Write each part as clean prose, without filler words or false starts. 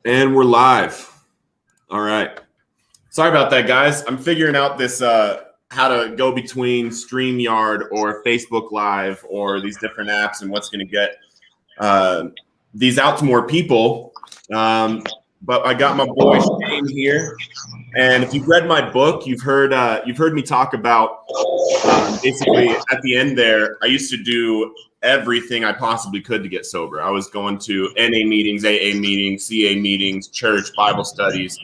And we're live. All right. Sorry about that, guys. I'm figuring out this how to go between StreamYard or Facebook Live or these different apps and what's going to get these out to more people. But I got my boy Shane here, and if you've read my book, you've heard me talk about basically at the end there. I used to do everything I possibly could to get sober. I was going to NA meetings, AA meetings, CA meetings, church, Bible studies,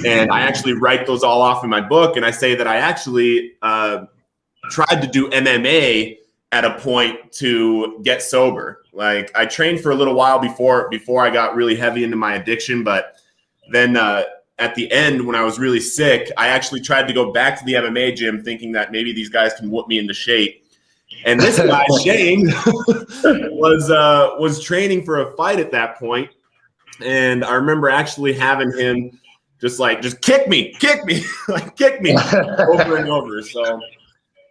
and I actually write those all off in my book. And I say that I actually tried to do MMA at a point to get sober. Like I trained for a little while before I got really heavy into my addiction, but then at the end when I was really sick, I actually tried to go back to the MMA gym thinking that maybe these guys can whoop me into shape. And this guy, Shane, was training for a fight at that point. And I remember actually having him just kick me, like kick me over and over. So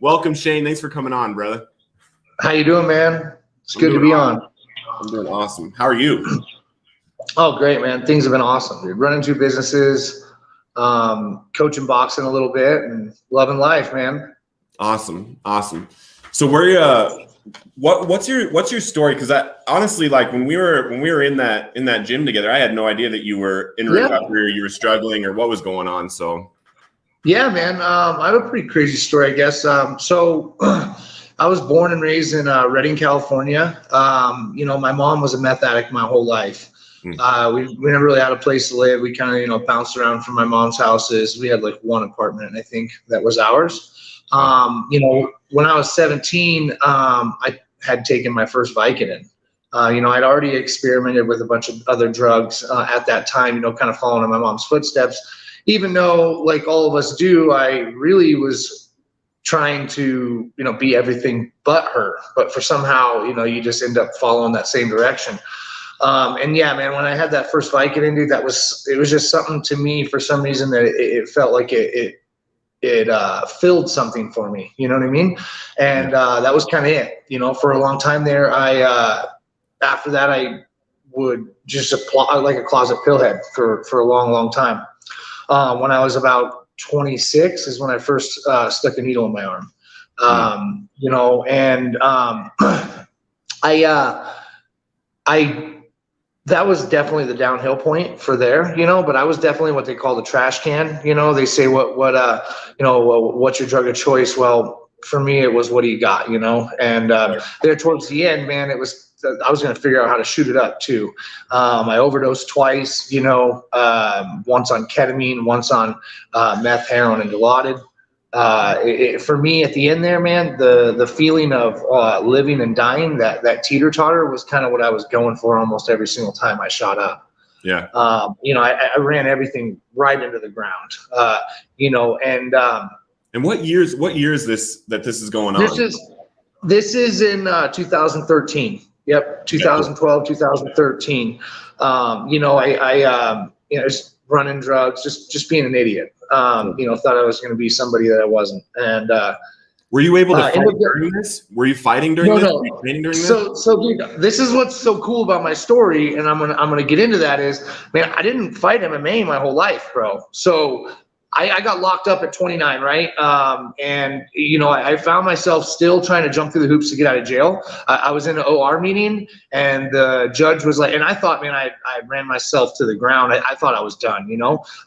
welcome, Shane. Thanks for coming on, brother. How you doing, man? It's good to be on. I'm doing awesome. How are you? Oh, great, man. Things have been awesome, dude. Running two businesses, coaching boxing a little bit, and loving life, man. Awesome. So what's your story? Because I honestly, like when we were in that gym together, I had no idea that you were in recovery or you were struggling or what was going on. So yeah, man. I have a pretty crazy story, I guess. So I was born and raised in Redding, California. My mom was a meth addict my whole life. We never really had a place to live. We kind of bounced around from my mom's houses. We had like one apartment, I think, that was ours. When I was 17, I had taken my first Vicodin. I'd already experimented with a bunch of other drugs at that time, kind of following in my mom's footsteps. Even though, like all of us do, I really was trying to, be everything but her. But for somehow, you just end up following that same direction. And yeah, man, when I had that first Vicodin, dude, it was just something to me for some reason that it felt like it filled something for me, you know what I mean? And that was kind of it, for a long time there. After that, I would just apply like a closet pillhead for a long time. When I was about 26 is when I first stuck a needle in my arm, that was definitely the downhill point for there, but I was definitely what they call the trash can. They say what's your drug of choice? Well, for me, it was what do you got, and there towards the end, man, I was going to figure out how to shoot it up too. I overdosed twice, once on ketamine, once on meth, heroin, and Dilaudid. For me at the end there, man, the feeling of living and dying, that teeter-totter was kind of what I was going for almost every single time I shot up. Yeah. I ran everything right into the ground, and what year is this is going on? This is in 2013. Yep. 2012, 2013. I just running drugs, just being an idiot. Thought I was going to be somebody that I wasn't. And were you able to fight during this? Were you fighting during this? Were you training during this? So dude, this is what's so cool about my story, and I'm gonna get into that is, man, I didn't fight MMA my whole life, bro. So I got locked up at 29, right? And I found myself still trying to jump through the hoops to get out of jail. I was in an OR meeting, and the judge was like, and I thought, man, I ran myself to the ground. I thought I was done,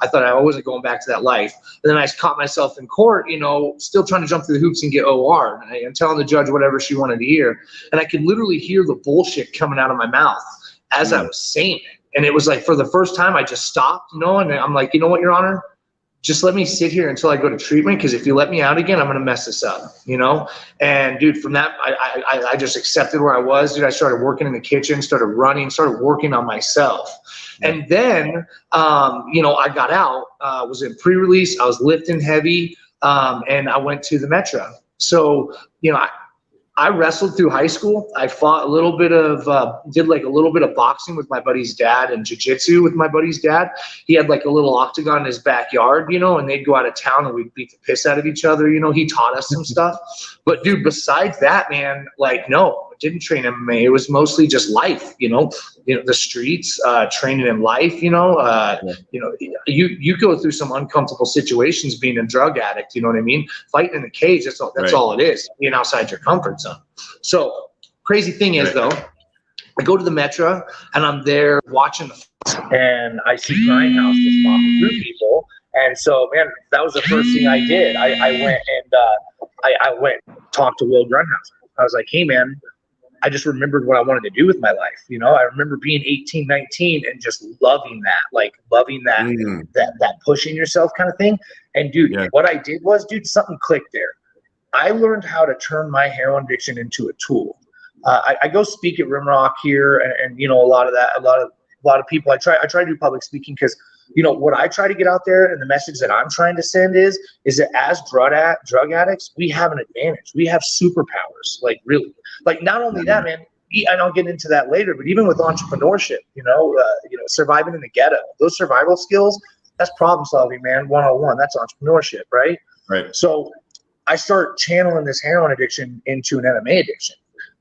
I thought I wasn't going back to that life. And then I caught myself in court, still trying to jump through the hoops and get OR, and telling the judge whatever she wanted to hear. And I could literally hear the bullshit coming out of my mouth as I was saying it. And it was like, for the first time, I just stopped, and I'm like, you know what, Your Honor? Just let me sit here until I go to treatment, because if you let me out again, I'm going to mess this up, And dude, from that, I just accepted where I was. Dude, I started working in the kitchen, started running, started working on myself. And then, I got out, was in pre-release. I was lifting heavy, and I went to the Metro. So, I wrestled through high school. I fought a little bit of, did like a little bit of boxing with my buddy's dad and jiu-jitsu with my buddy's dad. He had like a little octagon in his backyard, and they'd go out of town and we'd beat the piss out of each other. He taught us some stuff. But dude, besides that, man, like, no, didn't train MMA. It was mostly just life, the streets, training in life, you go through some uncomfortable situations being a drug addict, you know what I mean? Fighting in a cage, that's all it is, being outside your comfort zone. So crazy thing is though, I go to the Metro and I'm there watching the fights, and I see Grindhouse just mopping through people. And so, man, that was the first thing I did. I went and I went and talked to Will Grindhouse. I was like, hey, man, I just remembered what I wanted to do with my life. I remember being 18, 19 and just loving that, that pushing yourself kind of thing. And dude, what I did was, something clicked there. I learned how to turn my heroin addiction into a tool. I go speak at Rimrock here, and a lot of people. I try to do public speaking because what I try to get out there, and the message that I'm trying to send is that as drug addicts, we have an advantage. We have superpowers, really. Not only that, man. And I'll get into that later. But even with entrepreneurship, surviving in the ghetto, those survival skills, that's problem solving, man. 101. That's entrepreneurship, right? Right. So I start channeling this heroin addiction into an MMA addiction.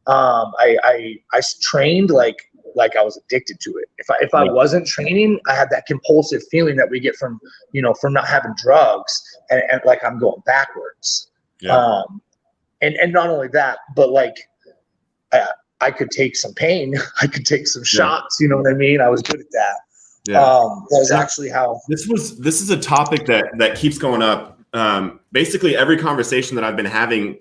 I trained like I was addicted to it. If I wasn't training, I had that compulsive feeling that we get from not having drugs, and like I'm going backwards. Yeah. And not only that, but I could take some pain. I could take some shots. You know what I mean? I was good at that. Yeah. That was actually how this is a topic that keeps going up. Basically every conversation that I've been having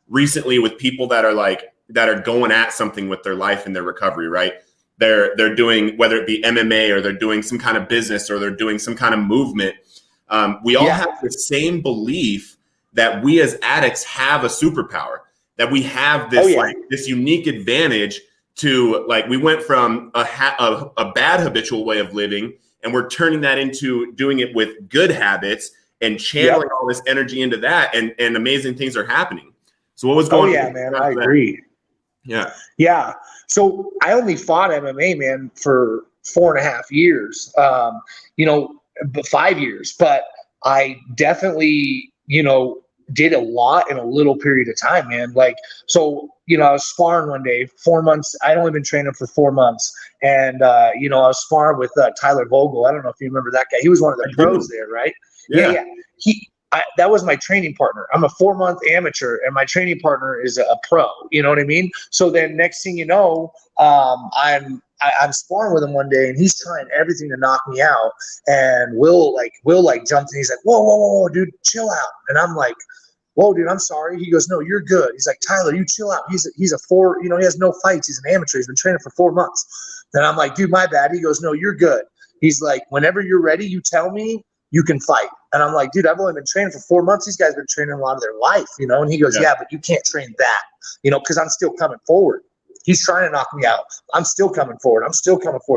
recently with people that are going at something with their life and their recovery, right? They're doing, whether it be MMA or they're doing some kind of business or they're doing some kind of movement. We all have the same belief that we as addicts have a superpower, that we have this this unique advantage to we went from a bad habitual way of living, and we're turning that into doing it with good habits and channeling all this energy into that, and amazing things are happening. So what was going on? Oh yeah, man, I agree. Yeah. Yeah. So I only fought MMA, man, for 4.5 years, 5 years, but I definitely, did a lot in a little period of time, man. I was sparring one day, 4 months. I'd only been training for 4 months. And, I was sparring with Tyler Vogel. I don't know if you remember that guy. He was one of the pros there, right? Yeah. That was my training partner. I'm a 4-month amateur, and my training partner is a pro. You know what I mean? So then next thing you know, I'm sparring with him one day, and he's trying everything to knock me out. And Will jumped in. He's like, whoa, dude, chill out. And I'm like, whoa, dude, I'm sorry. He goes, no, you're good. He's like, Tyler, you chill out. He's a he has no fights. He's an amateur. He's been training for 4 months. And I'm like, dude, my bad. He goes, no, you're good. He's like, whenever you're ready, you tell me. You can fight. And I'm like, dude, I've only been training for 4 months. These guys have been training a lot of their life, And he goes, yeah, but you can't train that, because I'm still coming forward. He's trying to knock me out. I'm still coming forward.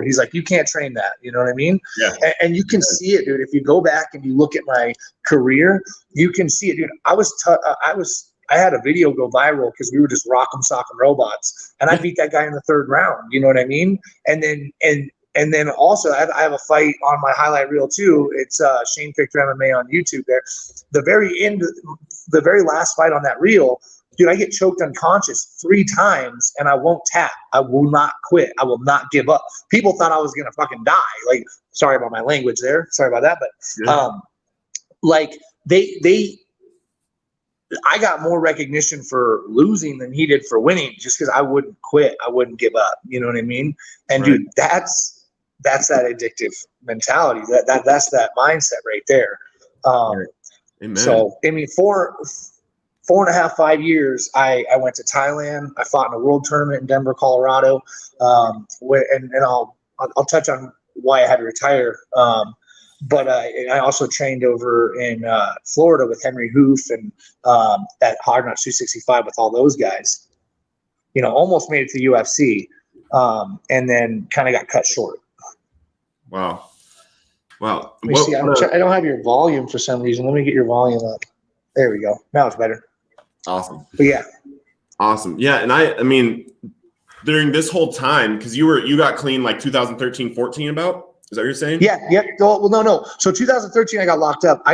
He's like, you can't train that. You know what I mean? Yeah. And you can see it, dude. If you go back and you look at my career, you can see it, dude. I had a video go viral because we were just rock'em sock'em robots, and I beat that guy in the 3rd round. You know what I mean? And then also I have a fight on my highlight reel too. It's Shane Fichter MMA on YouTube there. The very last fight on that reel, dude, I get choked unconscious 3 times and I won't tap. I will not quit. I will not give up. People thought I was going to fucking die. Sorry about my language there. Sorry about that. But I got more recognition for losing than he did for winning, just because I wouldn't quit. I wouldn't give up. You know what I mean? And dude, that's that addictive mentality. That's that mindset right there. Amen. So I mean, 4.5, 5 years, I went to Thailand. I fought in a world tournament in Denver, Colorado. And I'll touch on why I had to retire. But I also trained over in Florida with Henry Hoof and at Hard Knocks 265 with all those guys. Almost made it to the UFC, and then kind of got cut short. Wow. Let me see. I don't have your volume for some reason. Let me get your volume up. There we go. Now it's better. Awesome. But yeah. Awesome. Yeah. And I mean, during this whole time, because you got clean 2013, 14 about? Is that what you're saying? Yeah. Yep. Well, no. So 2013, I got locked up.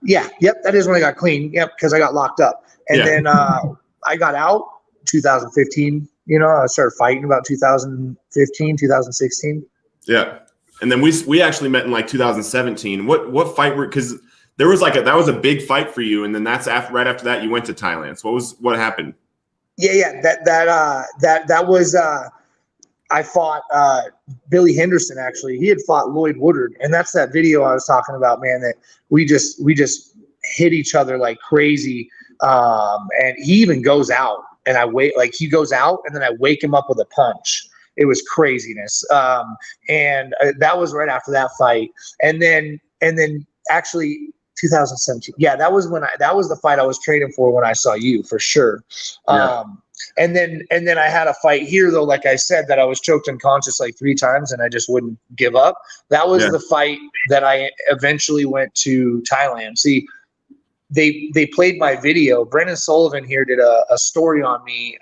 Yep. That is when I got clean. Yep. Because I got locked up. And then I got out 2015, You know, I started fighting about 2015, 2016. Yeah. And then we actually met in like 2017. What fight were, because there was like that was a big fight for you, and then that's right after that you went to Thailand. So what happened? Yeah. That was I fought Billy Henderson. Actually, he had fought Lloyd Woodard, and that's that video I was talking about, man. That we just hit each other like crazy, and he even goes out, and he goes out, and then I wake him up with a punch. It was craziness, and that was right after that fight, and then actually 2017. Yeah, that was the fight I was training for when I saw you for sure. Yeah. And then I had a fight here though, like I said, that I was choked unconscious like 3 times and I just wouldn't give up. That was the fight that I eventually went to Thailand. See, they played my video. Brendan Sullivan here did a story on me.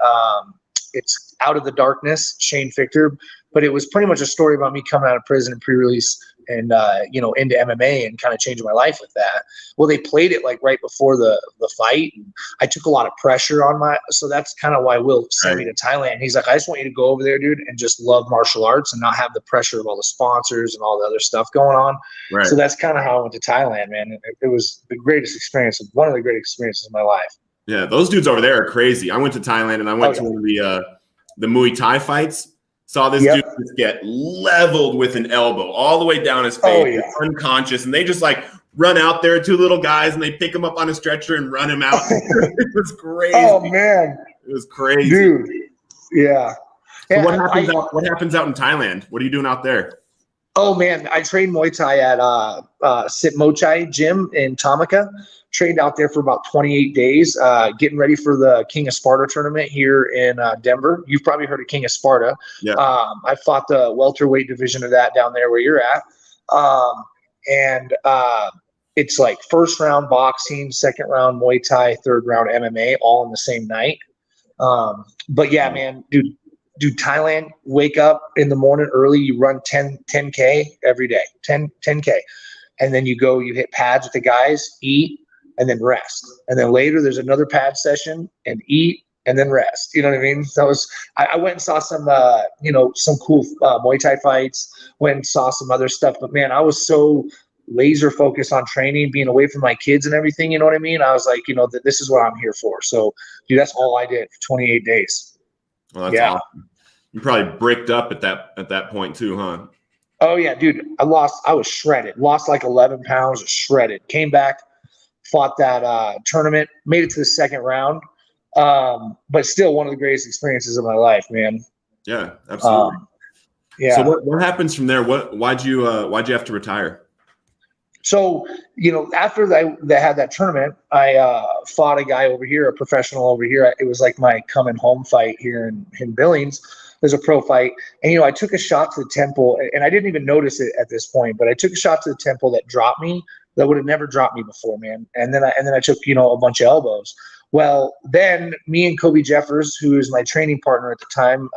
It's Out of the Darkness, Shane Fichter, but it was pretty much a story about me coming out of prison and pre-release and into MMA and kind of changing my life with that. Well, they played it like right before the fight. And I took a lot of pressure on so that's kind of why Will sent me to Thailand. He's like, I just want you to go over there, dude, and just love martial arts and not have the pressure of all the sponsors and all the other stuff going on. Right. So that's kind of how I went to Thailand, man. It was the greatest experience, one of the great experiences of my life. Yeah, those dudes over there are crazy. I went to Thailand and I went to one of the Muay Thai fights. Saw this dude just get leveled with an elbow all the way down his face, unconscious, and they just like run out there, 2 little guys, and they pick him up on a stretcher and run him out. It was crazy. Oh man, it was crazy, dude. Yeah. So what happens out in Thailand? What are you doing out there? Oh man, I trained Muay Thai at Sit Mo Chai gym in Tamaka. Trained out there for about 28 days, getting ready for the King of Sparta tournament here in Denver. You've probably heard of King of Sparta. Yeah. I fought the welterweight division of that down there where you're at. It's like first round boxing, second round Muay Thai, third round MMA, all in the same night. But yeah, man, dude, Thailand, wake up in the morning early, you run 10K every day, 10K. And then you hit pads with the guys, eat, and then rest. And then later there's another pad session and eat and then rest. You know what I mean? So I went and saw some, some cool Muay Thai fights, went and saw some other stuff. But man, I was so laser focused on training, being away from my kids and everything. You know what I mean? I was like, this is what I'm here for. So dude, that's all I did for 28 days. Well, that's awesome. You probably bricked up at that point too, huh? Oh yeah, dude. I was shredded. Lost like 11 pounds, shredded. Came back, fought that tournament, made it to the second round. But still one of the greatest experiences of my life, man. Yeah, absolutely. Yeah. So what happens from there? Why'd you have to retire? So, after they had that tournament, I fought a guy over here, a professional over here. It was like my coming home fight here in Billings. There's a pro fight. And, I took a shot to the temple, and I didn't even notice it at this point, but I took a shot to the temple that dropped me, that would have never dropped me before, man. And then I took, a bunch of elbows. Well, then me and Kobe Jeffers, who is my training partner at the time,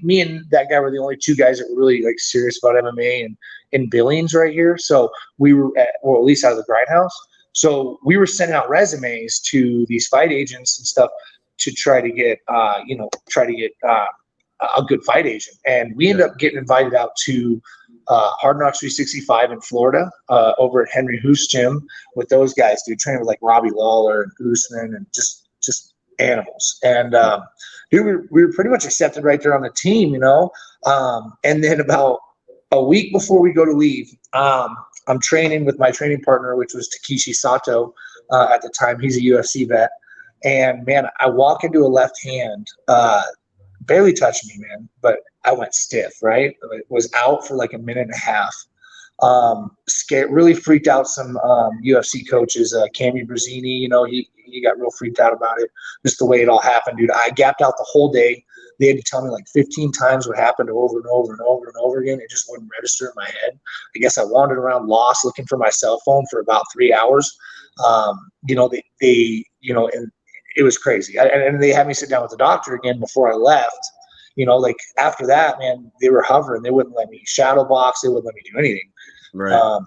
me and that guy were the only 2 guys that were really like serious about MMA and in Billings right here. So we were at least out of the grindhouse. So we were sending out resumes to these fight agents and stuff to try to get, a good fight agent. And we ended up getting invited out to Hard Knocks 365 in Florida, over at Henry Hoos Gym with those guys, dude, training with like Robbie Lawler and Usman and just animals. And dude, we were pretty much accepted right there on the team, and then about a week before we go to leave, I'm training with my training partner, which was Takeshi Sato at the time. He's a UFC vet. And man, I walk into a left hand, barely touched me, man, but I went stiff, right? It was out for like a minute and a half. Scared, really freaked out some UFC coaches. Cami Brazzini, he got real freaked out about it, just the way it all happened, dude. I gapped out the whole day. They had to tell me like 15 times what happened over and over and over and over again. It just wouldn't register in my head. I guess I wandered around lost looking for my cell phone for about 3 hours. And it was crazy. And they had me sit down with the doctor again before I left. Like after that, man, they were hovering. They wouldn't let me shadow box. They wouldn't let me do anything. Right.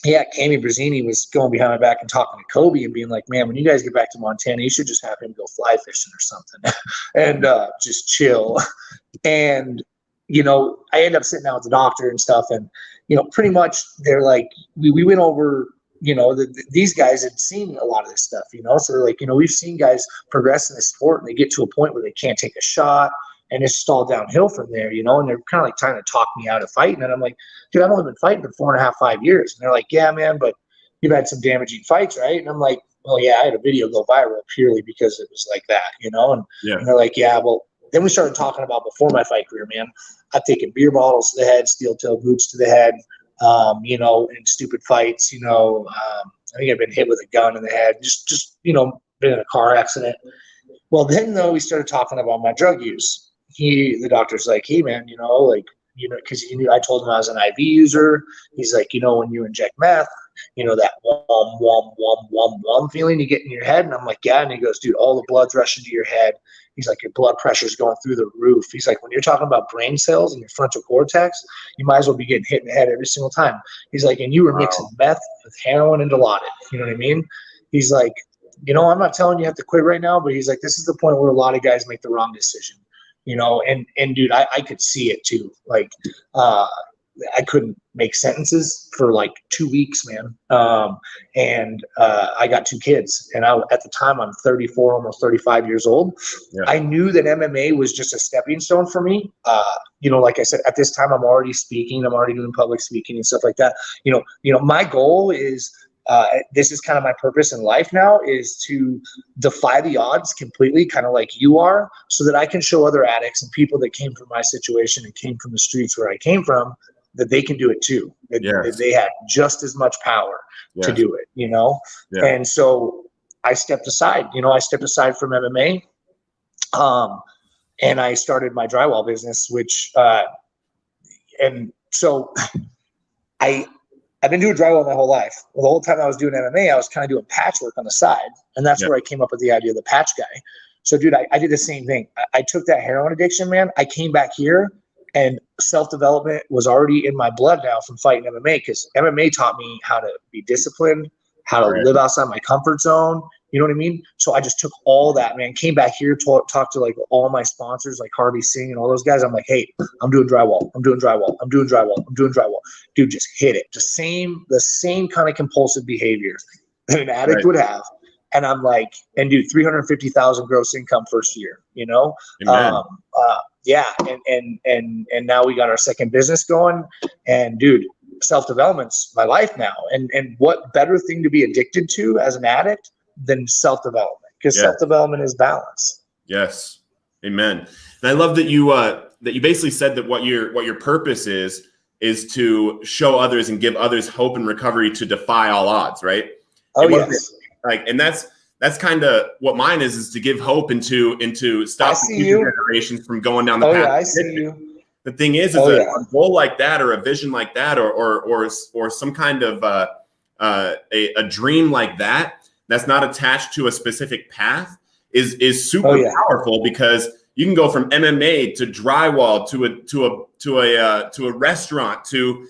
yeah, Cammy Brazzini was going behind my back and talking to Kobe and being like, man, when you guys get back to Montana, you should just have him go fly fishing or something and just chill. And, I ended up sitting down with the doctor and stuff. And, pretty much they're like, we went over, these guys had seen a lot of this stuff, so they're like, we've seen guys progress in this sport and they get to a point where they can't take a shot. And it's just all downhill from there, and they're kind of like trying to talk me out of fighting. And I'm like, dude, I've only been fighting for 4.5, 5 years. And they're like, yeah, man, but you've had some damaging fights, right? And I'm like, well, yeah, I had a video go viral purely because it was like that, And they're like, yeah, well, then we started talking about before my fight career, man. I've taken beer bottles to the head, steel-toe boots to the head, in stupid fights, I think I've been hit with a gun in the head, just been in a car accident. Well, then though, we started talking about my drug use. The doctor's like, hey man, because I told him I was an IV user. He's like, when you inject meth, that wom feeling you get in your head. And I'm like, yeah. And he goes, dude, all the blood's rushing to your head. He's like, your blood pressure's going through the roof. He's like, when you're talking about brain cells and your frontal cortex, you might as well be getting hit in the head every single time. He's like, and you were mixing meth with heroin and Dilaudid. You know what I mean? He's like, I'm not telling you have to quit right now, but he's like, this is the point where a lot of guys make the wrong decision. And dude, I could see it too. Like, I couldn't make sentences for like 2 weeks, man. And I got 2 kids, and at the time I'm 34, almost 35 years old. Yeah. I knew that MMA was just a stepping stone for me. Like I said, at this time I'm already speaking, I'm already doing public speaking and stuff like that. My goal is, this is kind of my purpose in life now, is to defy the odds completely, kind of like you are, so that I can show other addicts and people that came from my situation and came from the streets where I came from, that they can do it too. That they have just as much power to do it, Yeah. And so I stepped aside, I stepped aside from MMA, and I started my drywall business, which, and so I've been doing drywall my whole life. Well, the whole time I was doing MMA, I was kind of doing patchwork on the side. And that's where I came up with the idea of the patch guy. So, dude, I did the same thing. I took that heroin addiction, man. I came back here, and self-development was already in my blood now from fighting MMA, because MMA taught me how to be disciplined, how to live outside my comfort zone. You know what I mean? So I just took all that, man, came back here, talked to like all my sponsors, like Harvey Singh and all those guys. I'm like, hey, I'm doing drywall. I'm doing drywall. I'm doing drywall. I'm doing drywall. Dude, just hit it. The same kind of compulsive behavior that an addict would have. And I'm like, and dude, 350,000 gross income first year, Yeah. And now we got our second business going, and dude, self-development's my life now. And what better thing to be addicted to as an addict than self-development, because self-development is balance. Yes. Amen. And I love that you basically said that what your purpose is to show others and give others hope and recovery to defy all odds, right? Oh, yes. Like, and that's kind of what mine is to give hope and to stop future generations from going down the path. I see you. The thing is a goal like that, or a vision like that, or some kind of a dream like that that's not attached to a specific path is super powerful, because you can go from MMA to drywall to a restaurant to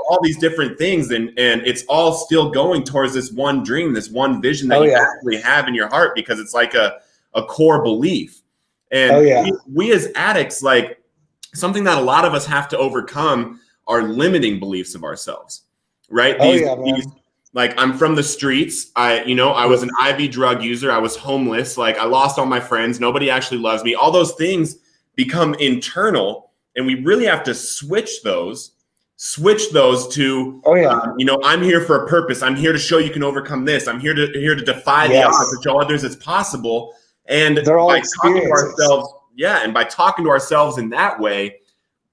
all these different things, and it's all still going towards this one dream, this one vision that you actually have in your heart, because it's like a core belief. And we as addicts, like, something that a lot of us have to overcome are limiting beliefs of ourselves, right? These like, I'm from the streets. I was an IV drug user. I was homeless. Like, I lost all my friends. Nobody actually loves me. All those things become internal, and we really have to switch those to, I'm here for a purpose. I'm here to show you can overcome this. I'm here to defy the odds and show others it's possible. And by talking to ourselves, and by talking to ourselves in that way,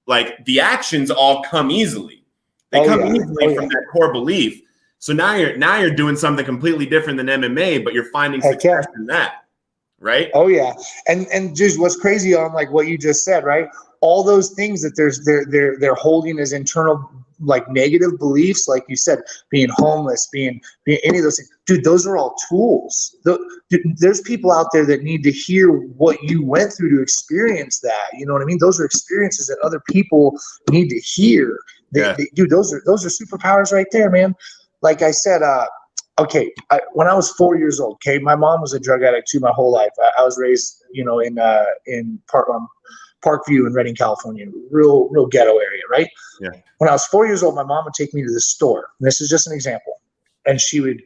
like, the actions all come easily. They come easily from that core belief. So now you're doing something completely different than MMA, but you're finding success in that, right? Oh yeah, and just what's crazy on, like, what you just said, right? All those things that they're holding as internal, like, negative beliefs, like you said, being homeless, being any of those things, dude. Those are all tools. There's people out there that need to hear what you went through to experience that. You know what I mean? Those are experiences that other people need to hear. Dude, those are superpowers right there, man. like I said, okay, when I was 4 years old, okay, my mom was a drug addict too my whole life. I was raised, you know, in Parkview in Redding, California, real ghetto area, right? Yeah. When I was 4 years old, my mom would take me to the store. And this is just an example. And she'd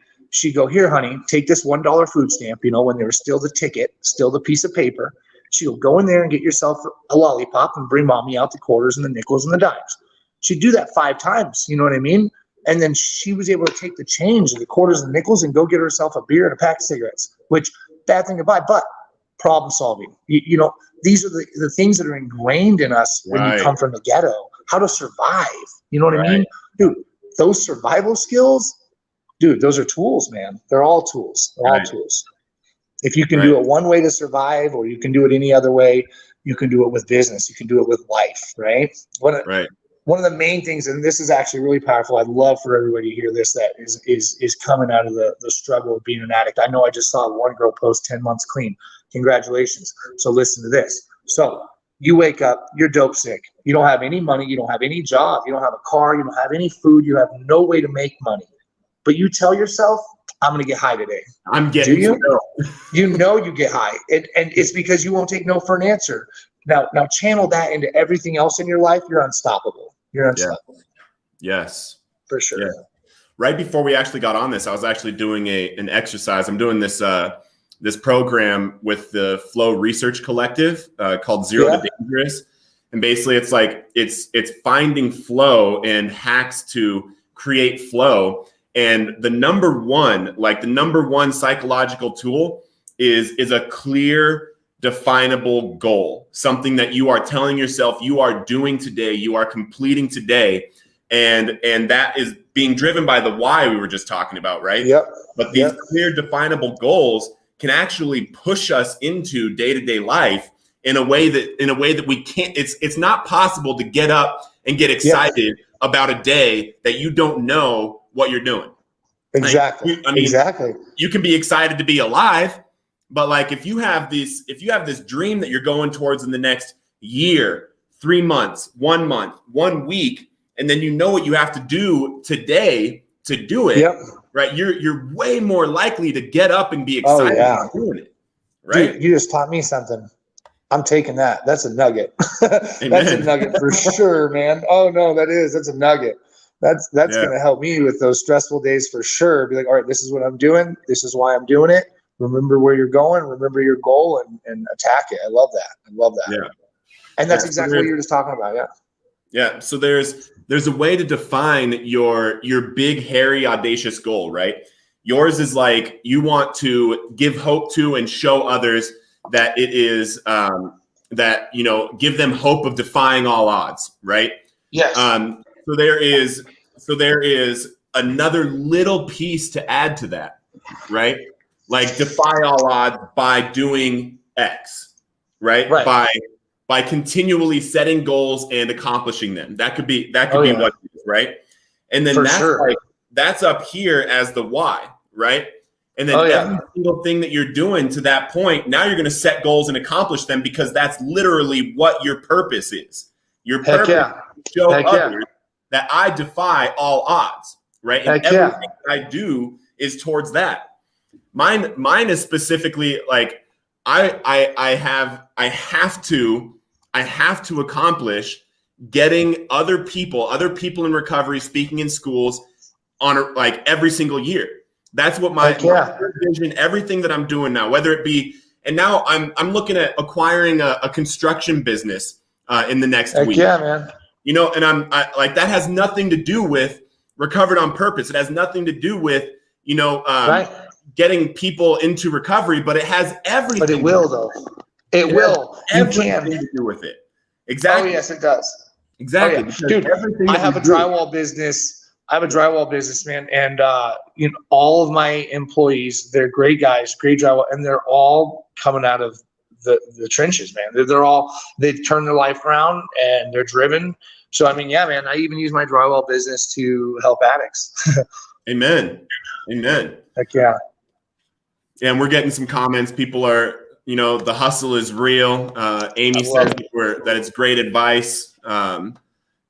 go, here, honey, take this $1 food stamp, you know, when there was still the ticket, still the piece of paper. She'll go in there and get yourself a lollipop and bring mommy out the quarters and the nickels and the dimes. She'd do that 5 times, you know what I mean? And then she was able to take the change of the quarters and nickels and go get herself a beer and a pack of cigarettes, which bad thing to buy, but problem solving. You know, these are the things that are ingrained in us when you come from the ghetto, how to survive. You know what I mean? Dude, those survival skills, dude, those are tools, man. They're all tools. They're all tools. If you can do it one way to survive, or you can do it any other way, you can do it with business. You can do it with life, right? One of the main things, and this is actually really powerful, I'd love for everybody to hear this, that is coming out of the struggle of being an addict. I know I just saw one girl post 10 months clean. Congratulations. So listen to this. So you wake up, you're dope sick. You don't have any money. You don't have any job. You don't have a car. You don't have any food. You have no way to make money. But you tell yourself, I'm going to get high today. I'm getting. Do you? You know you get high. And it's because you won't take no for an answer. Now channel that into everything else in your life. You're unstoppable. You're unstoppable. Yeah. Yes. For sure. Yeah. Right before we actually got on this, I was actually doing an exercise. I'm doing this this program with the Flow Research Collective called Zero to Dangerous. And basically it's like it's finding flow and hacks to create flow. And the number one psychological tool is a clear, definable goal, something that you are telling yourself you are doing today, you are completing today. And that is being driven by the why we were just talking about, right? Yep. But these clear, definable goals can actually push us into day-to-day life in a way that we can't. It's not possible to get up and get excited about a day that you don't know what you're doing. Exactly. Exactly. You can be excited to be alive, but like if you have this dream that you're going towards in the next year, 3 months, 1 month, 1 week, and then you know what you have to do today to do it, right? You're way more likely to get up and be excited about doing it, right? Dude, you just taught me something. I'm taking that. That's a nugget. That's a nugget for sure, man. Oh no, that's a nugget. That's going to help me with those stressful days for sure. Be like, all right, this is what I'm doing. This is why I'm doing it. Remember where you're going. Remember your goal and attack it. I love that. Yeah. And that's exactly what you were just talking about. Yeah. Yeah. So there's a way to define your big, hairy, audacious goal, right? Yours is like you want to give hope to and show others that it is that, you know, give them hope of defying all odds, right? Yes. So there is another little piece to add to that, right? Like defy all odds by doing X, right? By continually setting goals and accomplishing them. That could be what it is, right? And then that's up here as the why, right? And then every single thing that you're doing to that point, now you're going to set goals and accomplish them because that's literally what your purpose is. Your purpose is to show others that I defy all odds, right? And everything I do is towards that. Mine is specifically like I have to accomplish getting other people in recovery speaking in schools on like every single year. That's what my vision, everything that I'm doing now, whether it be, and now I'm looking at acquiring a construction business in the next week. Yeah, man. You know, and I like that has nothing to do with Recovered on Purpose. It has nothing to do with, you know, getting people into recovery, but it has everything. But it will, though. It will. Everything to do with it. Exactly. Oh, yes, it does. Exactly. Dude, I have a drywall business. Man. And, you know, all of my employees, they're great guys, great drywall, and they're all coming out of the trenches, man. They've turned their life around and they're driven. So, I mean, yeah, man, I even use my drywall business to help addicts. Amen. Heck yeah. And we're getting some comments. People are, you know, the hustle is real. Amy says that it's great advice.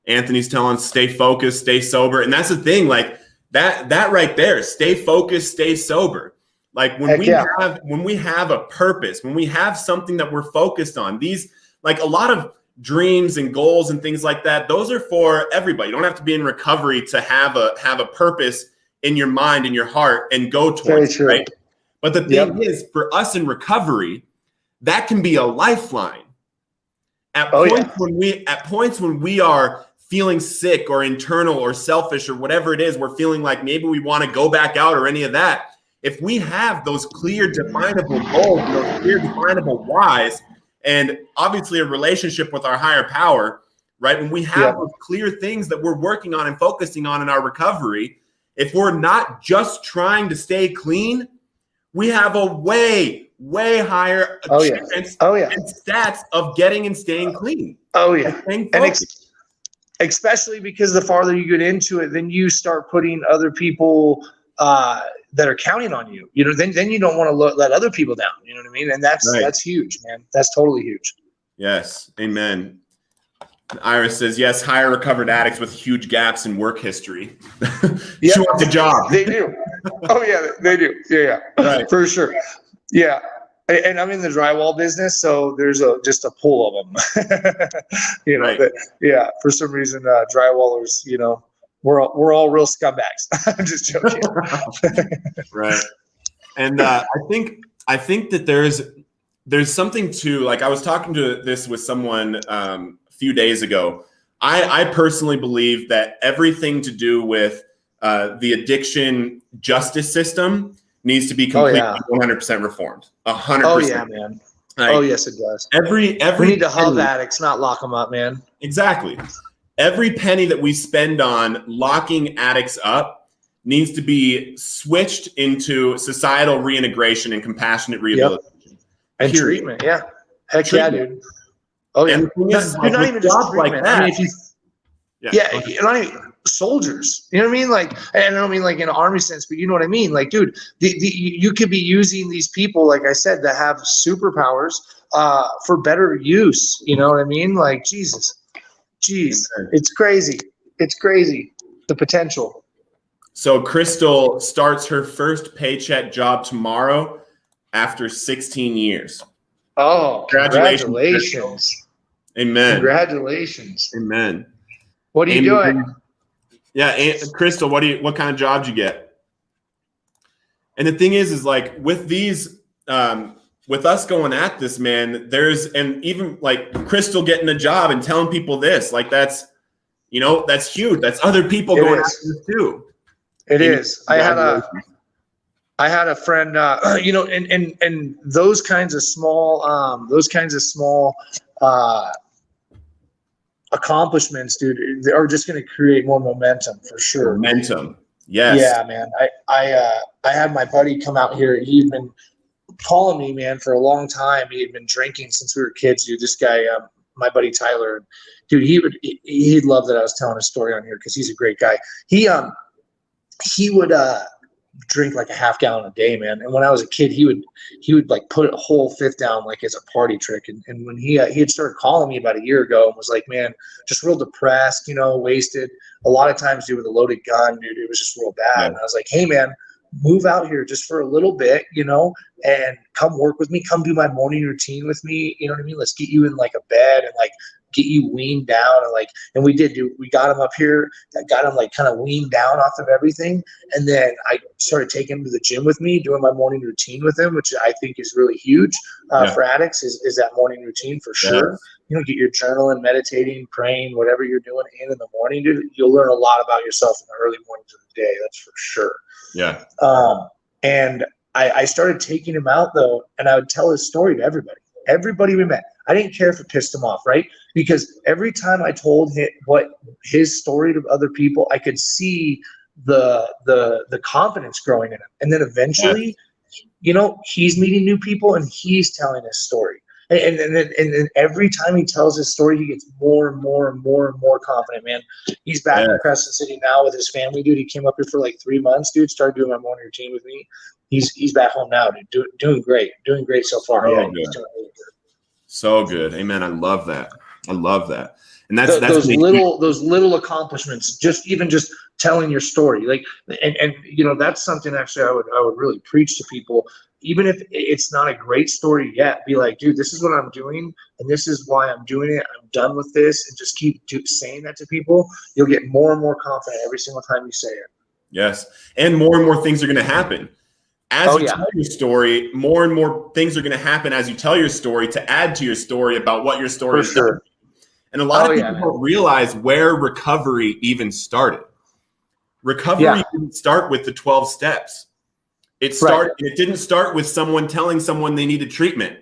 Anthony's telling us stay focused, stay sober. And that's the thing, like, that right there, stay focused, stay sober. Like when we have a purpose, when we have something that we're focused on, these, like a lot of dreams and goals and things like that, those are for everybody. You don't have to be in recovery to have a purpose in your mind, in your heart, and go towards it, right? But the thing is, for us in recovery, that can be a lifeline. At points when we are feeling sick or internal or selfish or whatever it is, we're feeling like maybe we want to go back out or any of that. If we have those clear, definable goals, those clear, definable whys, and obviously a relationship with our higher power, right? When we have those clear things that we're working on and focusing on in our recovery, if we're not just trying to stay clean, we have a way higher chance and stats of getting and staying clean. And especially because the farther you get into it, then you start putting other people that are counting on you. You know, then you don't want to let other people down. You know what I mean? And that's huge, man. That's totally huge. Yes, amen. Iris says, yes, hire recovered addicts with huge gaps in work history. She wants a job. They do. They do. Yeah. Right. For sure. Yeah. And I'm in the drywall business, so there's just a pool of them. You know, for some reason, drywallers, you know, we're all real scumbags. I'm just joking. Right. And I think that there's something to, like, I was talking to this with someone a few days ago. I personally believe that everything to do with the addiction justice system needs to be completely 100% reformed. 100%. Oh yeah, man. Like, yes, it does. We need to hub addicts, not lock them up, man. Exactly. Every penny that we spend on locking addicts up needs to be switched into societal reintegration and compassionate rehabilitation. And treatment. Yeah. Heck yeah, dude. Oh yeah. You're not even just treatment. Like that. I mean, not even soldiers. You know what I mean? Like, and I don't mean like in an army sense, but you know what I mean? Like, dude, you could be using these people, like I said, that have superpowers for better use. You know what I mean? Like, Jesus. Jeez, it's crazy. It's crazy, the potential. So Crystal starts her first paycheck job tomorrow after 16 years. Oh, congratulations. Amen. Congratulations. Amen. What are you doing? Yeah, Crystal, what kind of job did you get? And the thing is like with these with us going at this, man, and even like Crystal getting a job and telling people this, like that's huge. That's other people going after this too. It is. I had a friend, and those kinds of small accomplishments, dude, are just going to create more momentum for sure. Momentum. Yes. Yeah, man. I had my buddy come out here. He'd been calling me, man, for a long time. He had been drinking since we were kids, dude. This guy, my buddy Tyler, dude, he'd love that I was telling a story on here because he's a great guy. He would drink like a half gallon a day, man. And when I was a kid, he would like put a whole fifth down like as a party trick. And when he had started calling me about a year ago and was like, man, just real depressed, wasted. A lot of times, dude, with a loaded gun, dude, it was just real bad. Yeah. And I was like, hey, man, move out here just for a little bit, and come work with me. Come do my morning routine with me. You know what I mean? Let's get you in like a bed and like get you weaned down and we did, dude. We got him up here. I got him like kind of weaned down off of everything. And then I started taking him to the gym with me, doing my morning routine with him, which I think is really huge for addicts is that morning routine for sure. Yeah. Get your journaling, meditating, praying, whatever you're doing in the morning, dude. You'll learn a lot about yourself in the early mornings of the day. That's for sure. Yeah. And I started taking him out though, and I would tell his story to everybody we met. I didn't care if it pissed him off, right? Because every time I told him his story to other people, I could see the confidence growing in him. And then eventually, he's meeting new people and he's telling his story. And then every time he tells his story, he gets more and more and more and more confident, man. He's back in Crescent City now with his family, dude. He came up here for like 3 months, dude. Started doing my morning routine with me. He's back home now, dude. Doing great so far. He's doing really good. So good. Amen. I love that. And And that's those little accomplishments, just telling your story, like, and that's something actually I would really preach to people. Even if it's not a great story yet, be like, dude, this is what I'm doing, and this is why I'm doing it. I'm done with this, and just keep saying that to people. You'll get more and more confident every single time you say it. Yes, and more things are going to happen. As you tell your story, more and more things are going to happen as you tell your story to add to your story about what your story is. For sure. And a lot of people don't realize where recovery even started. Recovery didn't start with the 12 steps. It didn't start with someone telling someone they needed treatment.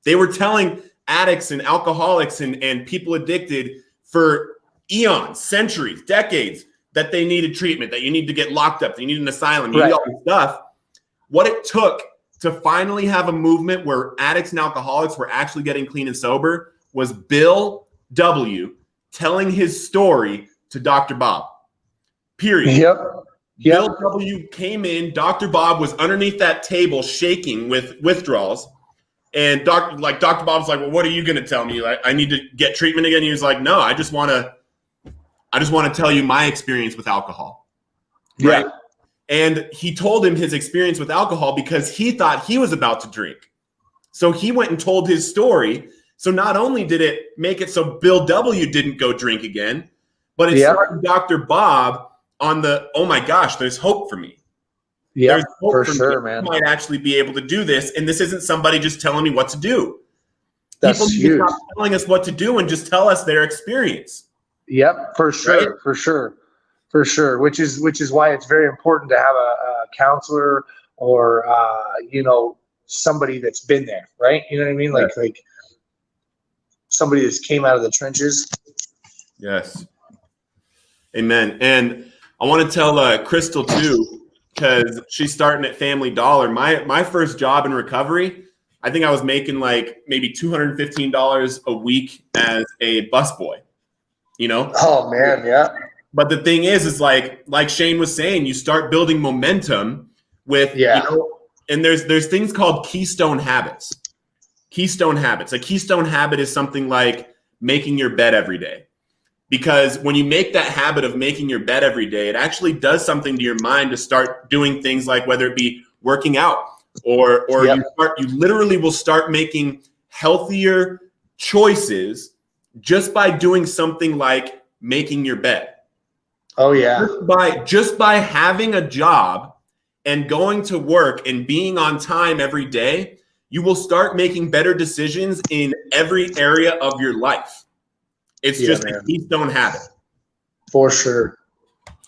They were telling addicts and alcoholics and people addicted for eons, centuries, decades that they needed treatment, that you need to get locked up, that you need an asylum, you need all this stuff. What it took to finally have a movement where addicts and alcoholics were actually getting clean and sober was Bill W. telling his story to Dr. Bob. Period. Yep. Bill W. came in. Dr. Bob was underneath that table shaking with withdrawals. And Dr. Bob's like, well, what are you going to tell me? Like, I need to get treatment again? He was like, no, I just want to tell you my experience with alcohol. Right. Yeah. And he told him his experience with alcohol because he thought he was about to drink. So he went and told his story. So not only did it make it so Bill W. didn't go drink again, but it started Dr. Bob on the, oh my gosh, there's hope for me. Yeah, there's hope for me. sure, man. I might actually be able to do this. And this isn't somebody just telling me what to do. That's People huge. stop telling us what to do and just tell us their experience. Yep, for sure, right? For sure. Which is why it's very important to have a counselor or somebody that's been there, right? You know what I mean? Like somebody that's came out of the trenches. Yes. Amen. And I want to tell Crystal too, because she's starting at Family Dollar. My first job in recovery, I think I was making like maybe $215 a week as a busboy. Oh man, yeah. But the thing is like Shane was saying, you start building momentum with and there's things called keystone habits. Keystone habits. A keystone habit is something like making your bed every day. Because when you make that habit of making your bed every day, it actually does something to your mind to start doing things like whether it be working out or you literally will start making healthier choices just by doing something like making your bed. Oh yeah. Just by having a job and going to work and being on time every day, you will start making better decisions in every area of your life. It's just a keystone habit. For sure.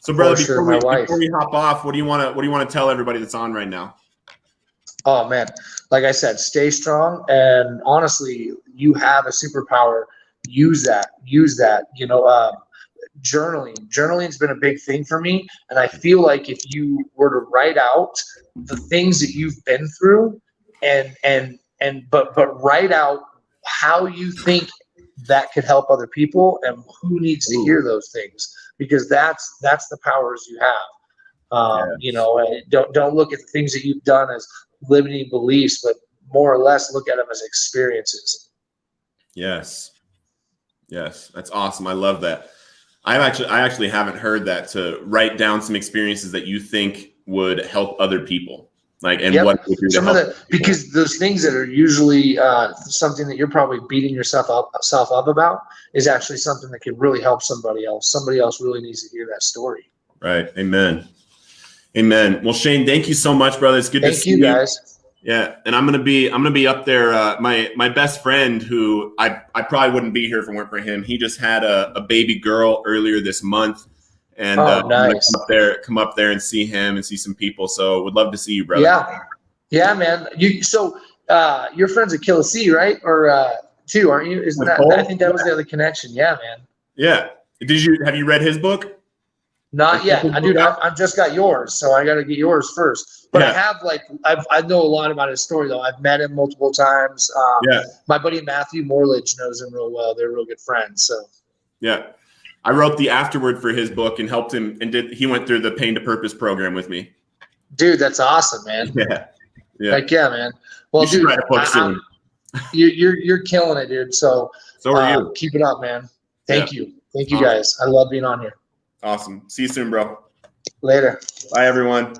So, brother, before we hop off, what do you want to tell everybody that's on right now? Oh man, like I said, stay strong, and honestly, you have a superpower. Use that. Journaling's been a big thing for me, and I feel like if you were to write out the things that you've been through, but write out how you think that could help other people and who needs to hear those things, because that's the powers you have. Don't look at the things that you've done as limiting beliefs, but more or less look at them as experiences. Yes, that's awesome. I love that. I actually haven't heard that, to write down some experiences that you think would help other people. What would do to help because those things that are usually something that you're probably beating yourself up about is actually something that can really help somebody else. Somebody else really needs to hear that story. Right. Amen. Well, Shane, thank you so much, brother. It's good to see you guys. Yeah, and I'm gonna be up there. My best friend, who I probably wouldn't be here if it weren't for him. He just had a baby girl earlier this month. And nice. come up there and see him and see some people. So would love to see you, brother. Yeah, man. You're friends with Killa C, right? Or too, aren't you? Isn't that? I think that was the other connection. Yeah, man. Yeah. Have you read his book? Not yet. I've just got yours, so I got to get yours first. But I have I know a lot about his story though. I've met him multiple times. My buddy Matthew Morledge knows him real well. They're real good friends. So. Yeah. I wrote the afterword for his book and helped him, and he went through the Pain to Purpose program with me. Dude, that's awesome, man. Yeah. Like, yeah, man. Well, you should write a book soon. You're killing it, dude. So are you. Keep it up, man. Thank you guys. I love being on here. Awesome. See you soon, bro. Later. Bye, everyone.